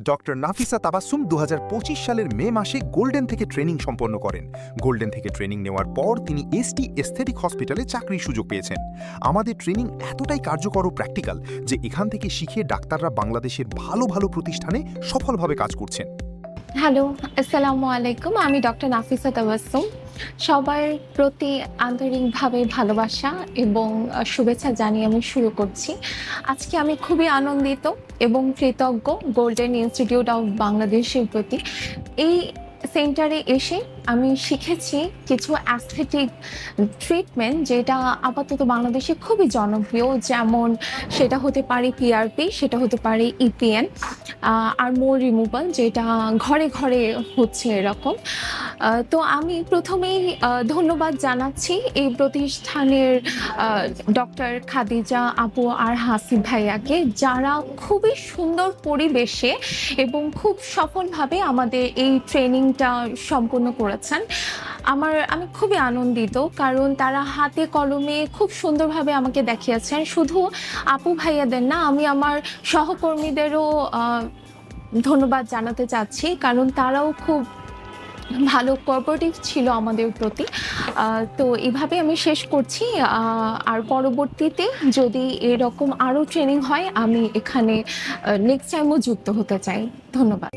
Doctor Nafisa Tabassum 2025 সালের মে মাসে golden থেকে ট্রেনিং সম্পন্ন করেন। গোল্ডেন থেকে ট্রেনিং নেওয়ার পর তিনি এসটি এস্থেটিক হসপিটালে চাকরির সুযোগ পেয়েছেন। আমাদের ট্রেনিং এতটাই কার্যকর ও প্র্যাকটিক্যাল যে এখান থেকে শিখে ডাক্তাররা বাংলাদেশের ভালো ভালো প্রতিষ্ঠানে সফলভাবে কাজ করছেন। হ্যালো, আসসালামু আলাইকুম। আমি ডক্টর নাফিসা তাবাসসুম। সবার প্রতি আন্তরিকভাবে ভালোবাসা এবং শুভেচ্ছা জানিয়ে আমি শুরু করছি। আজকে আমি খুবই আনন্দিত এবং কৃতজ্ঞ গোল্ডেন ইনস্টিটিউট অফ বাংলাদেশের প্রতি। এই সেন্টারে এসে আমি শিখেছি কিছু অ্যাস্থেটিক ট্রিটমেন্ট যেটা আপাতত বাংলাদেশে খুবই জনপ্রিয়, যেমন সেটা হতে পারে পিআরপি, সেটা হতে পারে ইপিএন আর মোল রিমুভাল, যেটা ঘরে ঘরে হচ্ছে এরকম। তো আমি প্রথমেই ধন্যবাদ জানাচ্ছি এই প্রতিষ্ঠানের ডক্টর খাদিজা আপু আর হাসিব ভাইয়াকে, যারা খুবই সুন্দর পরিবেশে এবং খুব সফলভাবে আমাদের এই ট্রেনিংটা সম্পূর্ণ করেছেন। আমি খুবই আনন্দিত, কারণ তারা হাতে কলমে খুব সুন্দরভাবে আমাকে দেখিয়েছেন। শুধু আপু ভাইয়াদের না, আমি আমার সহকর্মীদেরও ধন্যবাদ জানাতে চাচ্ছি, কারণ তারাও খুব ভালো কোঅপারেটিভ ছিল আমাদের প্রতি। তো এভাবে আমি শেষ করছি। আর পরবর্তীতে যদি এরকম আরও ট্রেনিং হয়, আমি এখানে নেক্সট টাইমও যুক্ত হতে চাই। ধন্যবাদ।